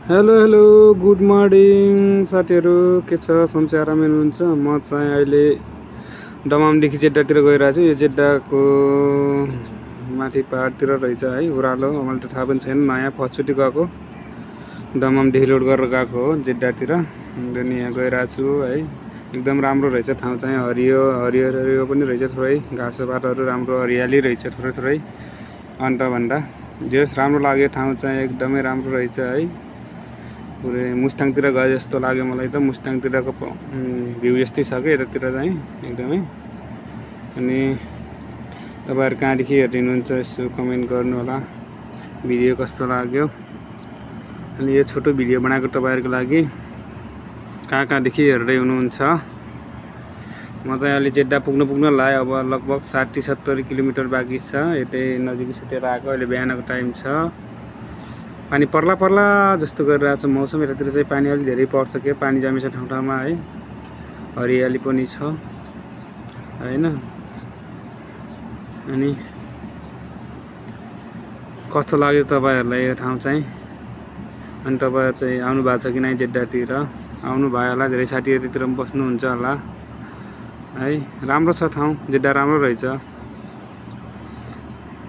Hello good morning साथीहरू, के छ? सन्चै आरामै हुनुहुन्छ? म चाहिँ अहिले दमामदेखि जेड्डातिर गइरहेको छु। यो जेड्डाको माथि पहाडतिर रहेछ है, ओह्रालो। मलाई त थाहा पनि छैन, नयाँ फर्स्टचोटि गएको। दमामदेखि लोड गरेर गएको हो जेड्डातिर। अनि यहाँ गइरहेको छु है। एकदम राम्रो रहेछ ठाउँ चाहिँ, हरियो पनि रहेछ थोरै। घाँस बाटोहरू राम्रो हरियाली रहेछ थोरै अन्तभन्दा। जेस राम्रो लाग्यो ठाउँ चाहिँ, एकदमै राम्रो रहेछ है। पुरै मुस्ताङतिर गए जस्तो लाग्यो मलाई त। मुस्ताङतिरको भ्यू यस्तै छ कि यतातिर चाहिँ एकदमै। अनि तपाईँहरू कहाँदेखि हेरिनुहुन्छ यसो कमेन्ट गर्नु होला। भिडियो कस्तो लाग्यो। अनि यो छोटो भिडियो बनाएको तपाईँहरूको लागि। कहाँदेखि हेर्दै हुनुहुन्छ? म चाहिँ अहिले जेड्डा पुग्नु लाग्यो। अब लगभग 60-70 किलोमिटर बाँकी छ। यतै नजिकै सुतेर आएको। अहिले बिहानको टाइम छ। पानी पर्ला जस्तो गरिरहेको छ मौसम। यतातिर चाहिँ पानी अलि धेरै पर्छ के, पानी जमी छ ठाउँमा है। हरियाली पनि छ हैन। अनि कस्तो लाग्यो तपाईँहरूलाई यो ठाउँ चाहिँ? अनि तपाईँहरू चाहिँ आउनु भएको छ कि नै जेड्डातिर? आउनु भयो होला, धेरै साथीहरू यतातिर पनि बस्नुहुन्छ होला है। राम्रो छ ठाउँ, जेड्डा राम्रो रहेछ।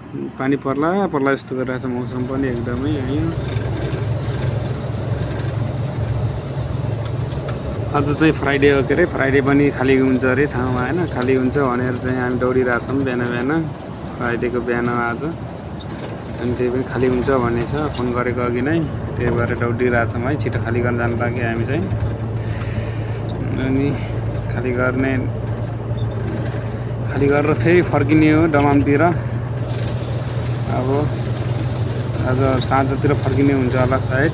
पानी पर्ला जस्तो गरिरहेको छ मौसम पनि एकदमै है। आज चाहिँ फ्राइडे हो के अरे, फ्राइडे पनि खाली हुन्छ अरे ठाउँमा हैन। खाली हुन्छ भनेर चाहिँ हामी दौडिरहेछौँ बिहान फ्राइडेको बिहान आज। अनि त्यही पनि खाली हुन्छ भन्ने छ, फोन गरेको अघि नै। त्यही भएर दौडिरहेछौँ है, छिटो खाली गर्न जानु लागि हामी चाहिँ। अनि खाली गरेर फेरि फर्किने हो दमामतिर। अब आज साँझतिर फर्किने हुन्छ होला सायद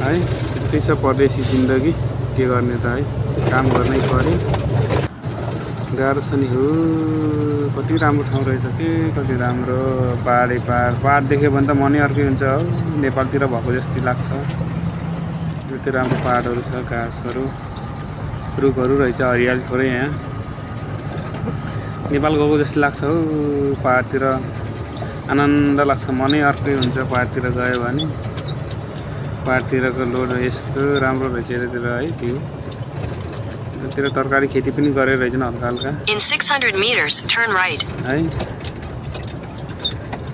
है। यस्तै छ परदेशी जिन्दगी, के गर्ने त है, काम गर्नै पर्यो। गाह्रो छ नि हो। कति राम्रो ठाउँ रहेछ के, कति राम्रो। पहाड देख्यो भने त मनै अर्कै हुन्छ हो। नेपालतिर भएको जस्तै लाग्छ। यति राम्रो पहाडहरू छ, घाँसहरू रुखहरू रहेछ, हरियाली थोरै यहाँ। नेपाल गएको जस्तो लाग्छ हौ। पहाडतिर आनन्द लाग्छ, मनै अर्कै हुन्छ पहाडतिर गयो भने। पहाडतिरको लोड यस्तो राम्रो रहेछ यतातिर है भ्यू। यतातिर तरकारी खेती पनि गरेर रहेछन् हल्का In 600 meters, turn right. है।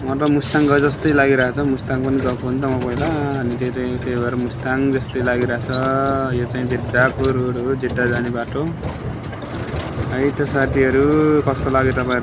म त मुस्ताङ गए जस्तै लागिरहेछ। मुस्ताङ पनि गएको हो नि त म पहिला। अनि त्यही भएर मुस्ताङ जस्तै लागिरहेछ। यो चाहिँ जेड्डाको रोड हो, जेड्डा जाने बाटो है। त साथीहरू कस्तो लाग्यो तपाईँहरू?